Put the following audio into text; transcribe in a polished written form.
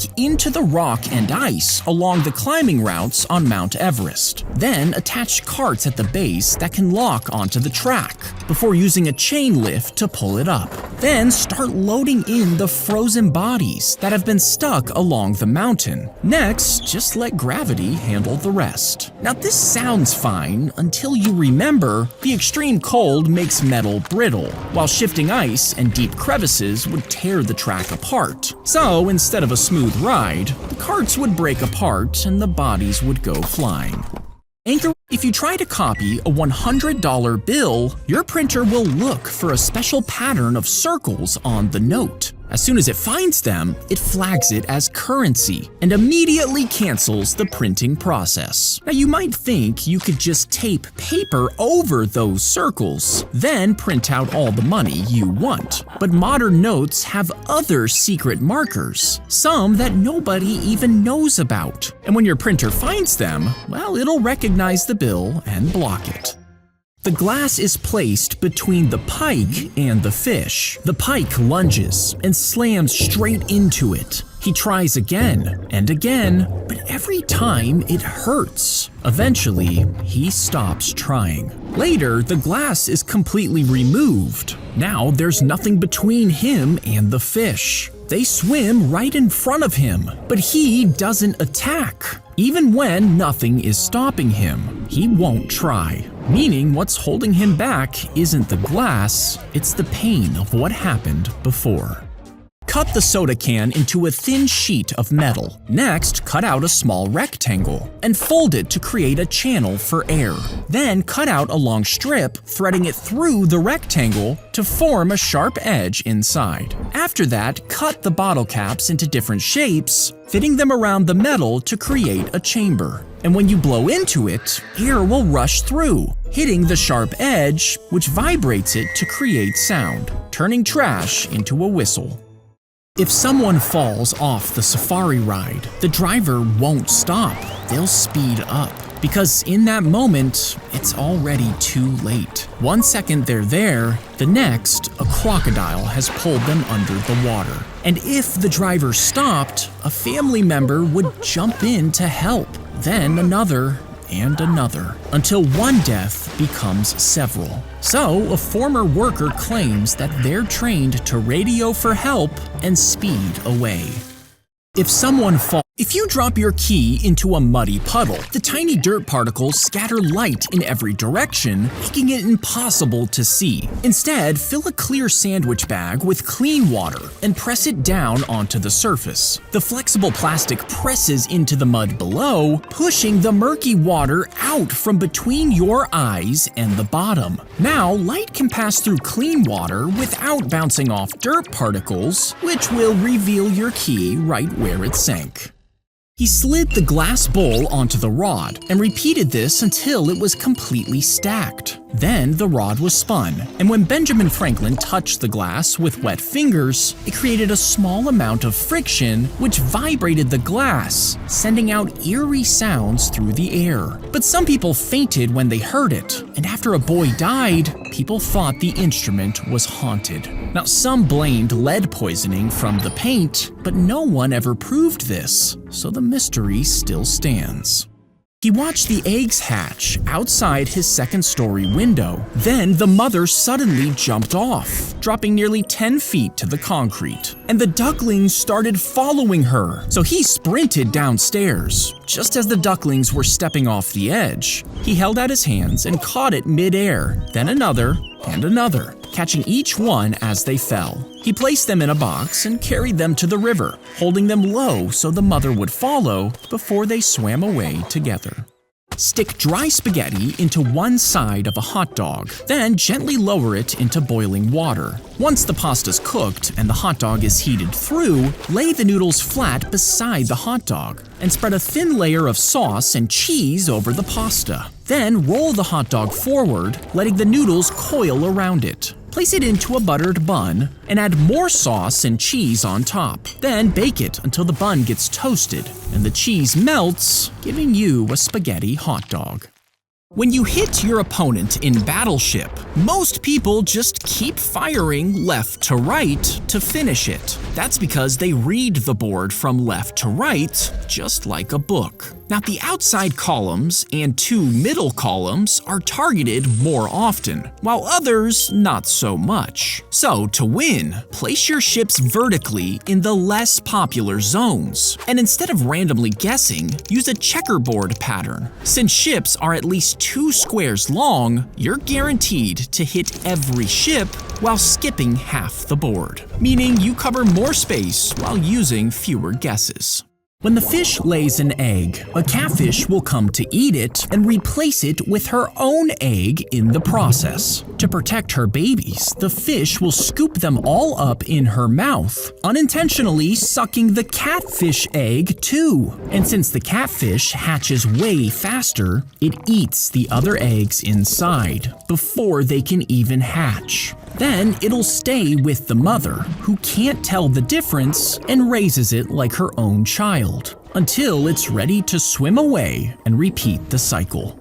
track into the rock and ice along the climbing routes on Mount Everest. Then attach carts at the base that can lock onto the track before using a chain lift to pull it up. Then start loading in the frozen bodies that have been stuck along the mountain. Next, just let gravity handle the rest. Now this sounds fine until you remember the extreme cold makes metal brittle, while shifting ice and deep crevices would tear the track apart. So instead of a smooth ride, the carts would break apart and the bodies would go flying. If you try to copy a $100 bill, your printer will look for a special pattern of circles on the note. As soon as it finds them, it flags it as currency and immediately cancels the printing process. Now you might think you could just tape paper over those circles, then print out all the money you want. But modern notes have other secret markers, some that nobody even knows about. And when your printer finds them, well, it'll recognize the bill and block it. The glass is placed between the pike and the fish. The pike lunges and slams straight into it. He tries again and again, but every time it hurts. Eventually, he stops trying. Later, the glass is completely removed. Now there's nothing between him and the fish. They swim right in front of him, but he doesn't attack. Even when nothing is stopping him, he won't try. Meaning what's holding him back isn't the glass, it's the pain of what happened before. Cut the soda can into a thin sheet of metal. Next, cut out a small rectangle and fold it to create a channel for air. Then cut out a long strip, threading it through the rectangle to form a sharp edge inside. After that, cut the bottle caps into different shapes, fitting them around the metal to create a chamber. And when you blow into it, air will rush through, hitting the sharp edge, which vibrates it to create sound, turning trash into a whistle. If someone falls off the safari ride, the driver won't stop. They'll speed up. Because in that moment, it's already too late. 1 second they're there, the next, a crocodile has pulled them under the water. And if the driver stopped, a family member would jump in to help. Then another and another, until one death becomes several. So, a former worker claims that they're trained to radio for help and speed away. If you drop your key into a muddy puddle, the tiny dirt particles scatter light in every direction, making it impossible to see. Instead, fill a clear sandwich bag with clean water and press it down onto the surface. The flexible plastic presses into the mud below, pushing the murky water out from between your eyes and the bottom. Now, light can pass through clean water without bouncing off dirt particles, which will reveal your key right where it sank. He slid the glass bowl onto the rod and repeated this until it was completely stacked. Then the rod was spun, and when Benjamin Franklin touched the glass with wet fingers, it created a small amount of friction which vibrated the glass, sending out eerie sounds through the air. But some people fainted when they heard it, and after a boy died, people thought the instrument was haunted. Now, some blamed lead poisoning from the paint, but no one ever proved this, so the mystery still stands. He watched the eggs hatch outside his second-story window. Then the mother suddenly jumped off, dropping nearly 10 feet to the concrete. And the ducklings started following her, so he sprinted downstairs. Just as the ducklings were stepping off the edge, he held out his hands and caught it mid-air, then another and another, catching each one as they fell. He placed them in a box and carried them to the river, holding them low so the mother would follow before they swam away together. Stick dry spaghetti into one side of a hot dog, then gently lower it into boiling water. Once the pasta's cooked and the hot dog is heated through, lay the noodles flat beside the hot dog and spread a thin layer of sauce and cheese over the pasta. Then roll the hot dog forward, letting the noodles coil around it. Place it into a buttered bun and add more sauce and cheese on top. Then bake it until the bun gets toasted and the cheese melts, giving you a spaghetti hot dog. When you hit your opponent in Battleship, most people just keep firing left to right to finish it. That's because they read the board from left to right, just like a book. Now, the outside columns and 2 middle columns are targeted more often, while others not so much. So, to win, place your ships vertically in the less popular zones. And instead of randomly guessing, use a checkerboard pattern. Since ships are at least 2 squares long, you're guaranteed to hit every ship while skipping half the board, meaning you cover more space while using fewer guesses. When the fish lays an egg, a catfish will come to eat it and replace it with her own egg in the process. To protect her babies, the fish will scoop them all up in her mouth, unintentionally sucking the catfish egg too. And since the catfish hatches way faster, it eats the other eggs inside before they can even hatch. Then it'll stay with the mother, who can't tell the difference and raises it like her own child, until it's ready to swim away and repeat the cycle.